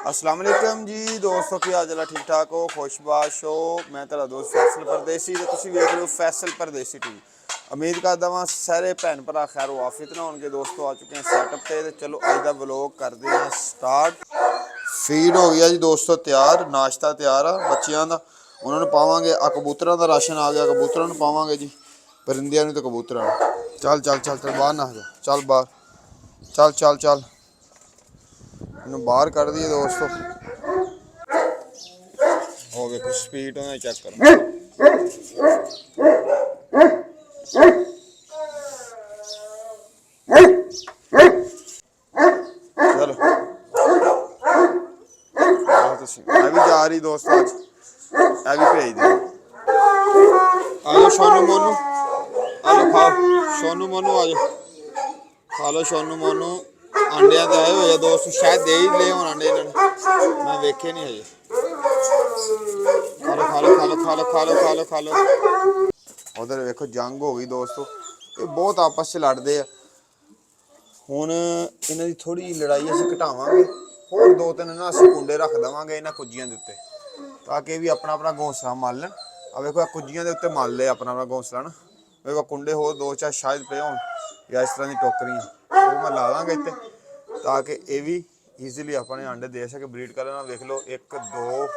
अस्सलाम वालेकुम जी दोस्तों, की हाल चाल? ठीक ठाक हो? खुशबाश हो? मैं तेरा दोस्त फैसल परदेसी ते तुसीं वेख रहे हो फैसल परदेसी टीवी। उम्मीद करदा वां सारे भैन भरा खैर वाफित ना होणगे। दोस्तों आ चुके हैं सैटअप ते चलो अज दा व्लॉग करते हैं स्टार्ट। फीड हो गया जी दोस्तों तैयार, नाश्ता तैयार आ बच्चियां दा। उन्होंने पावांगे आ कबूतरां दा राशन आ गया, कबूतरां नूं पावांगे जी, परिंदियां नूं ते कबूतरां नूं। चल चल चल चल बाहर ना जा, चल बाहर, चल चल चल इन्हूं बाहर कर दिए दोस्तों। हो गया कुछ स्पीड होना चेक करो। चलो अभी जा रही दोस्तों, आज अभी भेज दे। आलो सोनू मोनू, आलो खाओ सोनू मोनू, आजो खा लो सोनू मोनू। अंडिया तो आए हुए दोस्त, शायद दे ही ले होने अंडे इन्होंने, मैं वेखे नहीं अजे। खा लो खा लो खा लो खा लो खा लो खा लो खा लो। उधर वेखो जंग हो गई दोस्तों, ये बहुत आपस च लड़ते हैं। ਹੁਣ ਇਹਨਾਂ ਦੀ ਥੋੜੀ ਜਿਹੀ ਲੜਾਈ ਅਸੀਂ ਘਟਾਵਾਂਗੇ, ਹੋਰ ਦੋ ਤਿੰਨ ਨਾ ਅਸੀਂ ਕੁੰਡੇ ਰੱਖ ਦੇਵਾਂਗੇ ਇਹਨਾਂ ਕੁੱਜੀਆਂ ਦੇ ਉੱਤੇ, ਤਾਂ ਕਿ ਵੀ ਆਪਣਾ ਆਪਣਾ ਘੋਂਸਲਾ ਮੰਨ ਲੈਣ। ਆ ਵੇਖੋ ਆ ਕੁੱਜੀਆਂ ਦੇ ਉੱਤੇ ਮੰਨ ਲਏ ਆਪਣਾ ਆਪਣਾ ਘੋਂਸਲਾ ਨਾ। ਵੇਖੋ ਕੁੰਡੇ ਹੋਰ ਦੋ ਚਾਰ ਸ਼ਾਇਦ ਪਏ ਹੋਣ ਜਾਂ ਇਸ ਤਰ੍ਹਾਂ ਦੀ ਟੋਕਰੀਆਂ, ਉਹ ਮੈਂ ਲਾ ਦਾਂਗਾ ਇੱਥੇ, ਤਾਂ ਕਿ ਇਹ ਵੀ ਈਜ਼ੀਲੀ ਆਪਣੇ ਅੰਡੇ ਦੇ ਸਕੇ ਬਰੀਡ ਕਰਨ ਨਾਲ। ਵੇਖ ਲਓ 1 2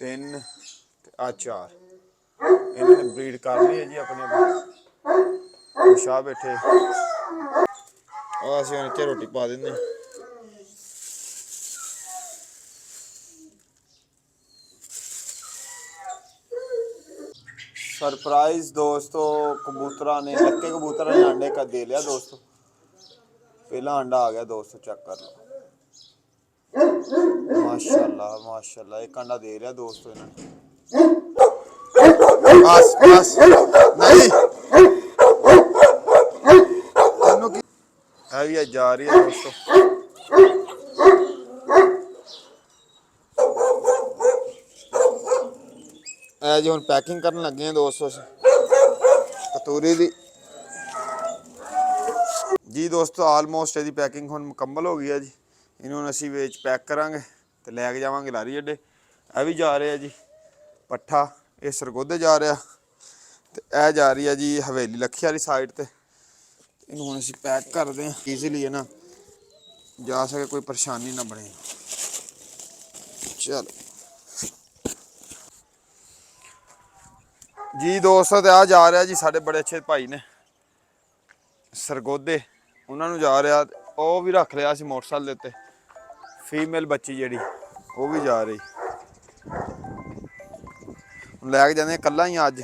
3 ਆ 4 ਇਹਨਾਂ ਨੇ ਬਰੀਡ ਕਰ ਲਈ ਹੈ ਜੀ ਆਪਣੀ ਆਪਣੀ। ਸ਼ਾਹ ਬੈਠੇ ਅਸੀਂ ਹੁਣ ਇੱਥੇ ਰੋਟੀ ਪਾ ਦਿੰਦੇ। सरप्राइज दोस्तों, कबूतरा ने लक्के कबूतरा ने अंडे का दे लिया दोस्तों। पहला अंडा आ गया दोस्तों, चेक कर लो माशाल्लाह माशाल्लाह, एक अंडा दे लिया दोस्तों इन्होंने। बस बस नहीं है जा रही है दोस्तों। जी हम पैकिंग करन लगे हैं दोस्तों कतूरी दी जी। दोस्तों आलमोस्ट यदि पैकिंग हम मुकम्मल हो गई है जी। इन्होंने असी वेच पैक करांगे तो लैके जावांगे लारी अड्डे। यह भी जा रहे हैं जी पट्ठा, ये सरगोधे जा रहा तो यह जा रही है जी हवेली लक्खी वाली साइड ते। इन्हों असी पैक कर दें ईजीली है ना, जा सके कोई परेशानी ना बने। चलो जी दोस्तों, तो आ जा रहा जी साढ़े बड़े अच्छे भाई ने सरगोधे, उन्होंने जा रहा वो भी रख लिया मोटरसाइकिल के उत्ते। फीमेल बच्ची जी वो भी जा रही, लैके जाने कल्ला ही अज।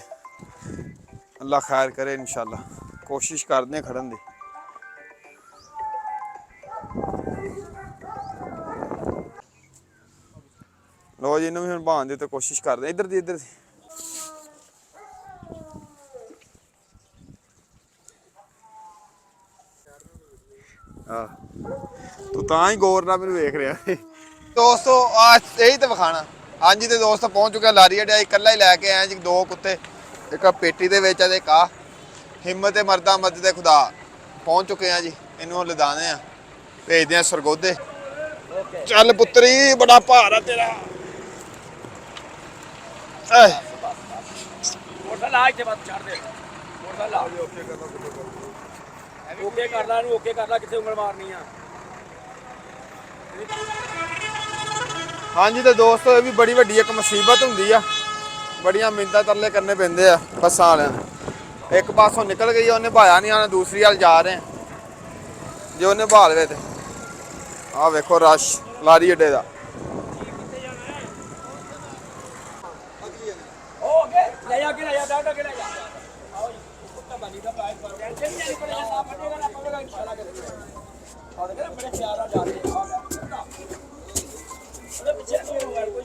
अल्लाह खैर करे इंशाल्लाह, कोशिश करते हैं खड़न की। लो जी इन्होंने भी हम बहान दी कोशिश करते इधर दी इधर दी। तू तां ही गौर ना मैनू वेख रहा दोस्तों। यही तो विखाना। हाँ जी तो दोस्त पहुँच चुके लारी अड्डे, इकला ही लैके आए जी दो कुत्ते, एक पेटी के एक आ हिम्मत मरदा मदद खुदा। पहुँच चुके हैं जी, इन्हों लदाने हैं भेजते हैं सरगोधे। चल पुत्री बड़ा भार है तेरा। हाँ जी तो दोस्तों ये भी बड़ी वड्डी एक मुसीबत होंगी आ, बड़िया मिन्नतां तरले करने पैंदे आ बस्सां वालियां नूं। एक पासों निकल गई उन्हें भाया नहीं आना, दूसरी हल जा रहे हैं जो उन्हें भाल गए थे। आ वेखो रश लारी अड्डे का।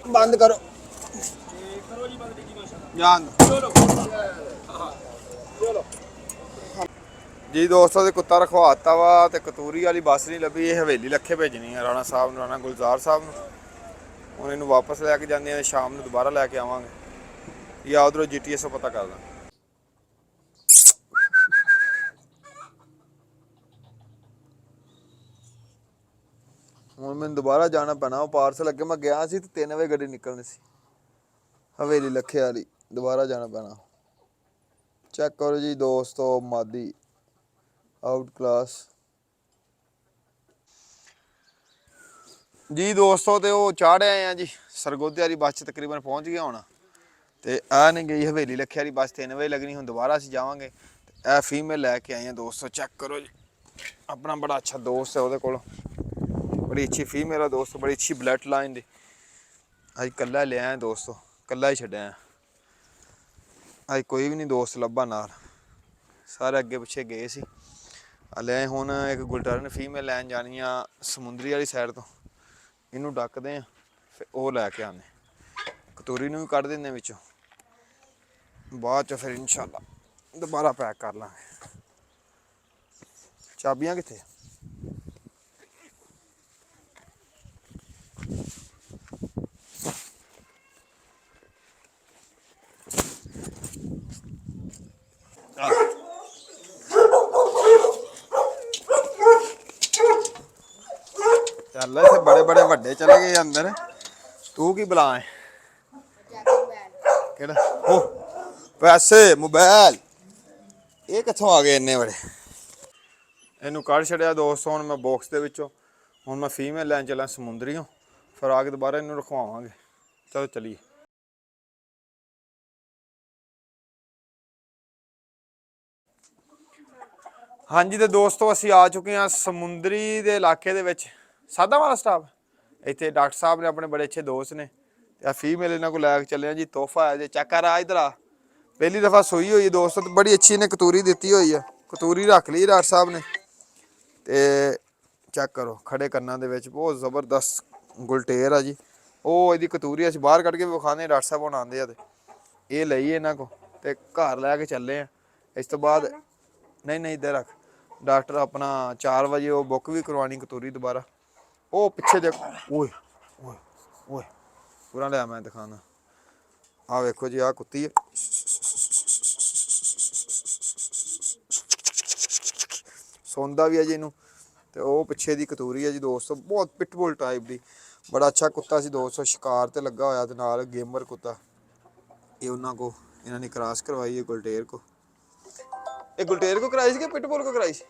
बंद करो जान जी दोस्तों। तो कुत्ता रखवाता वा तो कतूरी वाली बस नहीं लभी, ये हवेली लखे भेजनी है राणा साहब राणा गुलजार साहब नूं। हुण इहनूं वापस लैके जाने हैं, शाम नूं दोबारा लैके आवांगे या उधरों GTS पता कर दा। ਹੁਣ ਮੈਨੂੰ ਦੁਬਾਰਾ ਜਾਣਾ ਪੈਣਾ। ਉਹ ਪਾਰਸਲ ਅੱਗੇ ਮੈਂ ਗਿਆ ਸੀ ਤੇ 3 ਵਜੇ ਗੱਡੀ ਨਿਕਲਣੀ ਸੀ ਹਵੇਲੀ ਲੱਖੇ ਵਾਲੀ। ਦੁਬਾਰਾ ਜਾਣਾ ਪੈਣਾ। ਚੈੱਕ ਕਰੋ ਜੀ ਦੋਸਤੋ, ਮਾਦੀ ਆਊਟ ਕਲਾਸ ਜੀ ਦੋਸਤੋ। ਤੇ ਉਹ ਚਾੜ ਆਏ ਆ ਜੀ ਸਰਗੋਧੇ ਵਾਲੀ ਬੱਸ 'ਚ, ਤਕਰੀਬਨ ਪਹੁੰਚ ਗਿਆ ਹੁਣ। ਤੇ ਆ ਨਹੀਂ ਗਈ ਹਵੇਲੀ ਲੱਖੇ ਵਾਲੀ ਬੱਸ 3 ਵਜੇ ਲੱਗਣੀ। ਹੁਣ ਦੁਬਾਰਾ ਅਸੀਂ ਜਾਵਾਂਗੇ। ਇਹ ਫੀਮੇਲ ਲੈ ਕੇ ਆਏ ਆ ਦੋਸਤੋ, ਚੈੱਕ ਕਰੋ ਜੀ। ਆਪਣਾ ਬੜਾ ਅੱਛਾ ਦੋਸਤ ਹੈ ਉਹਦੇ ਕੋਲ, ਬੜੀ ਅੱਛੀ ਫੀਮੇਲ ਆ ਦੋਸਤੋ, ਬੜੀ ਅੱਛੀ ਬਲੱਡ ਲਾਈਨ ਦੀ। ਅੱਜ ਕੱਲਾ ਲਿਆ ਦੋਸਤੋ, ਕੱਲਾ ਹੀ ਛੱਡਿਆ। ਅੱਜ ਕੋਈ ਵੀ ਨਹੀਂ ਦੋਸਤ ਲੱਭਾ ਨਾਲ, ਸਾਰੇ ਅੱਗੇ ਪਿੱਛੇ ਗਏ ਸੀ। ਹਲੇ ਹੁਣ ਇੱਕ ਗੁਲਟਰਨ ਫੀਮੇਲ ਲੈਣ ਜਾਣੀ ਆ ਸਮੁੰਦਰੀ ਵਾਲੀ ਸਾਈਡ ਤੋਂ। ਇਹਨੂੰ ਡੱਕਦੇ ਆ, ਫਿਰ ਉਹ ਲੈ ਕੇ ਆਉਂਦੇ। ਕਤੂਰੀ ਨੂੰ ਵੀ ਕੱਢ ਦਿੰਦੇ ਵਿੱਚੋਂ, ਬਾਅਦ 'ਚ ਫਿਰ ਇਨਸ਼ਾਅੱਲਾ ਦੁਬਾਰਾ ਪੈਕ ਕਰ ਲਾਂਗੇ। ਚਾਬੀਆਂ ਕਿੱਥੇ? ਚੱਲ ਇੱਥੇ ਬੜੇ ਬੜੇ ਵੱਡੇ ਚਲੇ ਗਏ ਅੰਦਰ। ਤੂੰ ਕੀ ਬੁਲਾ ਹੈ? ਕਿਹੜਾ? ਉਹ ਪੈਸੇ ਮੋਬਾਈਲ ਇਹ ਕਿੱਥੋਂ ਆ ਗਏ ਇੰਨੇ ਬੜੇ? ਇਹਨੂੰ ਕੱਢ ਛੱਡਿਆ ਦੋਸਤੋ ਹੁਣ ਮੈਂ ਬਾਕਸ ਦੇ ਵਿੱਚੋਂ। ਹੁਣ ਮੈਂ ਫੀਮੇਲ ਲੈਣ ਚੱਲਾਂ ਸਮੁੰਦਰੀਓ, ਫਿਰ ਆ ਕੇ ਦੁਬਾਰਾ ਇਹਨੂੰ ਰਖਵਾਵਾਂਗੇ। ਚਲੋ ਚਲੀਏ। ਹਾਂਜੀ ਤੇ ਦੋਸਤੋ ਅਸੀਂ ਆ ਚੁੱਕੇ ਹਾਂ ਸਮੁੰਦਰੀ ਦੇ ਇਲਾਕੇ ਦੇ ਵਿੱਚ। ਸਾਦਾ ਵਾਲਾ ਸਟਾਫ ਇੱਥੇ ਡਾਕਟਰ ਸਾਹਿਬ ਨੇ, ਆਪਣੇ ਬੜੇ ਅੱਛੇ ਦੋਸਤ ਨੇ। ਤੇ ਆ ਫੀਮੇਲ ਇਹਨਾਂ ਕੋਲ ਲੈ ਕੇ ਚੱਲੇ ਆ ਜੀ। ਤੋਹਫਾ ਹੈ ਜੇ, ਚੈੱਕ ਕਰ ਆ ਇਧਰ ਆ। ਪਹਿਲੀ ਦਫਾ ਸੂਈ ਹੋਈ ਦੋਸਤੋ, ਤੇ ਬੜੀ ਅੱਛੀ ਇਹਨੇ ਕਤੂਰੀ ਦਿੱਤੀ ਹੋਈ ਆ। ਕਤੂਰੀ ਰੱਖ ਲਈ ਡਾਕਟਰ ਸਾਹਿਬ ਨੇ। ਤੇ ਚੈੱਕ ਕਰੋ ਖੜੇ ਕੰਨਾਂ ਦੇ ਵਿੱਚ ਬਹੁਤ ਜ਼ਬਰਦਸਤ ਗੁਲਟੇਰ ਆ ਜੀ। ਉਹ ਇਹਦੀ ਕਤੂਰੀ ਅਸੀਂ ਬਾਹਰ ਕੱਢ ਕੇ ਵਿਖਾਉਂਦੇ। ਡਾਕਟਰ ਸਾਹਿਬ ਹੁਣ ਆਉਂਦੇ ਆ ਤੇ ਇਹ ਲਈ ਇਹਨਾਂ ਕੋਲ ਤੇ ਘਰ ਲੈ ਕੇ ਚੱਲੇ ਆ। ਇਸ ਤੋਂ ਬਾਅਦ ਨਹੀਂ ਨਹੀਂ ਇੱਧਰ ਰੱਖ। ਡਾਕਟਰ ਆਪਣਾ 4 ਵਜੇ ਉਹ ਬੁੱਕ ਵੀ ਕਰਵਾਉਣੀ ਕਤੂਰੀ ਦੁਬਾਰਾ। ਉਹ ਪਿੱਛੇ ਦੇਖ, ਓਏ ਓਏ ਓਏ ਪੂਰਾ ਲਿਆ ਮੈਂ ਦਿਖਾਣਾ। ਆਹ ਵੇਖੋ ਜੀ, ਆਹ ਕੁੱਤੀ ਹੈ, ਸੌਂਦਾ ਵੀ ਹੈ ਜੀ ਇਹਨੂੰ। ਤੇ ਉਹ ਪਿੱਛੇ ਦੀ ਕਤੂਰੀ ਹੈ ਜੀ ਦੋਸਤੋ, ਬਹੁਤ ਪਿਟਬੁਲ ਟਾਈਪ ਦੀ। ਬੜਾ ਅੱਛਾ ਕੁੱਤਾ ਸੀ ਦੋਸਤੋ, ਸ਼ਿਕਾਰ ਤੇ ਲੱਗਾ ਹੋਇਆ ਤੇ ਨਾਲ ਗੇਮਰ ਕੁੱਤਾ। ਇਹ ਉਹਨਾਂ ਕੋ ਇਹਨਾਂ ਨੇ ਕ੍ਰਾਸ ਕਰਵਾਈ ਹੈ ਗੁਲਟੇਰ ਕੋ। ਇਹ ਗੁਲਟੇਰ ਕੋ ਕਰਾਈ ਸੀ ਕਿ ਪਿਟਬੁਲ ਕੋ ਕਰਾਈ ਸੀ?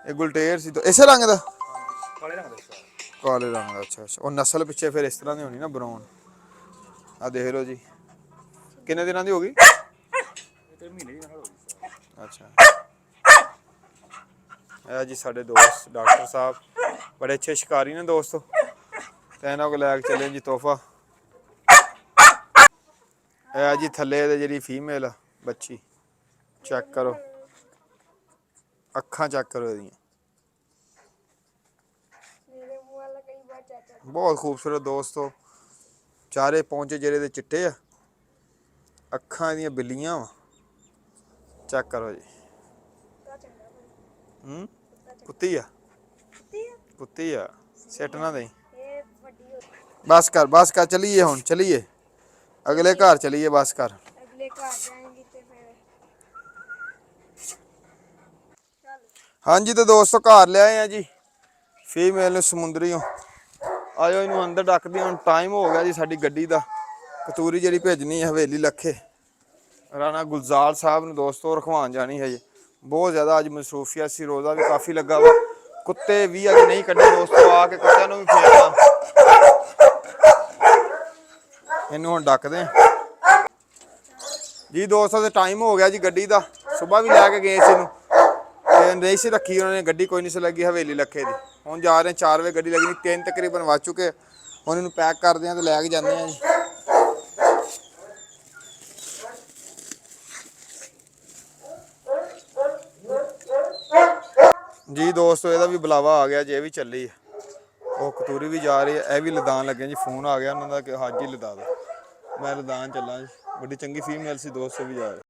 ਇਹ ਗੁਲਟੇਰ ਸੀ ਇਸੇ ਰੰਗ ਦਾ, ਕਾਲੇ ਰੰਗ ਦਾ। ਕਾਲੇ ਰੰਗ ਦਾ, ਅੱਛਾ ਅੱਛਾ। ਉਹ ਨਸਲ ਪਿੱਛੇ ਫਿਰ ਇਸ ਤਰ੍ਹਾਂ ਦੀ ਹੋਣੀ ਨਾ, ਬਰਾਊਨ। ਆ ਦੇਖ ਲਓ ਜੀ, ਕਿੰਨੇ ਦਿਨਾਂ ਦੀ ਹੋ ਗਈ? ਮਹੀਨੇ ਦੀ ਹੋ ਗਈ। ਅੱਛਾ। ਇਹ ਜੀ ਸਾਡੇ ਦੋਸਤ ਡਾਕਟਰ ਸਾਹਿਬ, ਬੜੇ ਅੱਛੇ ਸ਼ਿਕਾਰੀ ਨੇ ਦੋਸਤੋ। ਤੇ ਇਹਨਾਂ ਕੋਲ ਲੈ ਕੇ ਚੱਲੇ ਜੀ ਤੋਹਫਾ। ਇਹ ਜੀ ਥੱਲੇ ਦੇ ਜਿਹੜੀ ਫੀਮੇਲ ਆ ਬੱਚੀ, ਚੈੱਕ ਕਰੋ ਅੱਖਾਂ, ਚੈੱਕ ਕਰੋ ਇਹਦੀਆਂ, ਬਹੁਤ ਖੂਬਸੂਰਤ ਦੋਸਤੋ। ਚਾਰੇ ਪੌਂਚੇ ਜਿਹੜੇ ਦੇ ਚਿੱਟੇ ਆ, ਅੱਖਾਂ ਇਹਦੀਆਂ ਬਿੱਲੀਆਂ ਵਾ। ਚੈੱਕ ਕਰੋ ਜੀ। ਕੁੱਤੀ ਆ, ਕੁੱਤੀ ਆ, ਸਿੱਟ ਨਾ ਦੇਈ। ਬਸ ਕਰ ਬਸ ਕਰ, ਚਲੀਏ ਹੁਣ, ਚਲੀਏ ਅਗਲੇ ਘਰ ਚਲੀਏ, ਬਸ ਕਰ। ਹਾਂਜੀ ਤੇ ਦੋਸਤੋ ਘਰ ਲਿਆਏ ਆ ਜੀ ਫੀਮੇਲ ਨੂੰ ਸਮੁੰਦਰੀਓ। ਆਜੋ ਇਹਨੂੰ ਅੰਦਰ ਡੱਕਦੇ। ਹੁਣ ਟਾਈਮ ਹੋ ਗਿਆ ਜੀ ਸਾਡੀ ਗੱਡੀ ਦਾ। ਕਤੂਰੀ ਜਿਹੜੀ ਭੇਜਣੀ ਹੈ ਹਵੇਲੀ ਲੱਖੇ ਰਾਣਾ ਗੁਲਜ਼ਾਰ ਸਾਹਿਬ ਨੂੰ ਦੋਸਤੋ, ਰਖਵਾਉਣ ਜਾਣੀ ਹੈ ਜੀ। ਬਹੁਤ ਜ਼ਿਆਦਾ ਅੱਜ ਮਸਰੂਫੀਅਤ ਸੀ, ਰੋਜ਼ਾ ਵੀ ਕਾਫੀ ਲੱਗਾ ਵਾ। ਕੁੱਤੇ ਵੀ ਅੱਜ ਨਹੀਂ ਕੱਢੇ ਦੋਸਤੋ, ਆ ਕੇ ਕੁੱਤਿਆਂ ਨੂੰ ਵੀ ਫੇਰਨਾ। ਇਹਨੂੰ ਹੁਣ ਡੱਕਦੇ ਜੀ ਦੋਸਤੋ। ਤੇ ਟਾਈਮ ਹੋ ਗਿਆ ਜੀ ਗੱਡੀ ਦਾ। ਸੁਬਾਹ ਵੀ ਲੈ ਕੇ ਗਏ ਸੀ ਇਹਨੂੰ ਤੇ ਨਹੀਂ ਸੀ ਰੱਖੀ ਉਹਨਾਂ ਨੇ ਗੱਡੀ, ਕੋਈ ਨਹੀਂ ਸੀ ਲੱਗੀ ਹਵੇਲੀ ਲੱਖੇ ਦੀ। ਹੁਣ ਜਾ ਰਹੇ 4 ਵਜੇ ਗੱਡੀ ਲੱਗਣੀ, 3 ਤਕਰੀਬਨ ਵੱਜ ਚੁੱਕੇ। ਹੁਣ ਇਹਨੂੰ ਪੈਕ ਕਰਦੇ ਆ ਤੇ ਲੈ ਕੇ ਜਾਂਦੇ ਆ ਜੀ। ਜੀ ਦੋਸਤੋ ਇਹਦਾ ਵੀ ਬੁਲਾਵਾ ਆ ਗਿਆ ਜੀ, ਇਹ ਵੀ ਚੱਲੀ ਹੈ। ਉਹ ਕਤੂਰੀ ਵੀ ਜਾ ਰਹੀ ਹੈ, ਇਹ ਵੀ ਲਦਾਨ ਲੱਗੇ ਜੀ। ਫੋਨ ਆ ਗਿਆ ਉਹਨਾਂ ਦਾ ਕਿ ਹਾਜੀ ਲਦਾ ਦੋ। ਮੈਂ ਲਦਾਨ ਚੱਲਾਂ ਜੀ। ਬੜੀ ਚੰਗੀ ਫੀਮੇਲ ਸੀ ਦੋਸਤੋ, ਵੀ ਜਾ ਰਹੇ।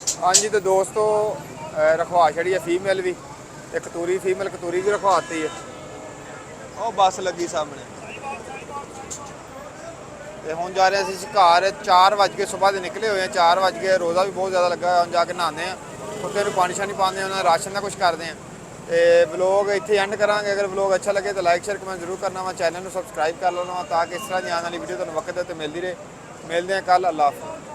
ਹਾਂਜੀ ਤੇ ਦੋਸਤੋ ਰਖਵਾ ਛੜੀ ਹੈ ਫੀਮੇਲ ਵੀ, ਤੇ ਕਤੂਰੀ ਫੀਮੇਲ ਕਤੂਰੀ ਵੀ ਰਖਵਾਤੀ ਹੈ। ਉਹ ਬੱਸ ਲੱਗੀ ਸਾਹਮਣੇ। ਤੇ ਹੁਣ ਜਾ ਰਹੇ ਅਸੀਂ ਘਰ 4 ਵਜੇ ਸਵੇਰ ਦੇ ਨਿਕਲੇ ਹੋਏ ਆ। 4 ਵਜੇ ਰੋਜ਼ਾ ਵੀ ਬਹੁਤ ਜ਼ਿਆਦਾ ਲੱਗਾ ਹੋਇਆ। ਹੁਣ ਜਾ ਕੇ ਨਹਾਉਂਦੇ ਆ, ਕੁੱਤੇ ਨੂੰ ਪਾਣੀ ਸ਼ਾਣੀ ਪਾਉਂਦੇ ਆ, ਉਹਨਾਂ ਦਾ ਰਾਸ਼ਨ ਦਾ ਕੁਝ ਕਰਦੇ ਆ। ਤੇ ਵਲੋਗ ਇੱਥੇ ਐਂਡ ਕਰਾਂਗੇ। ਅਗਰ ਵਲੋਗ ਅੱਛਾ ਲੱਗੇ ਤਾਂ ਲਾਈਕ ਸ਼ੇਅਰ ਕਮੈਂਟ ਜ਼ਰੂਰ ਕਰਨਾ ਵਾ। ਚੈਨਲ ਨੂੰ ਸਬਸਕ੍ਰਾਈਬ ਕਰ ਲੈਣਾ ਵਾ ਤਾਂ ਕਿ ਇਸ ਤਰ੍ਹਾਂ ਦੀ ਆਉਣ ਵਾਲੀ ਵੀਡੀਓ ਤੁਹਾਨੂੰ ਵਕਤ ਤੇ ਮਿਲਦੀ ਰਹੇ। ਮਿਲਦੇ ਆ ਕੱਲ੍ਹ। ਅੱਲਾਹ ਹਾਫਿਜ਼।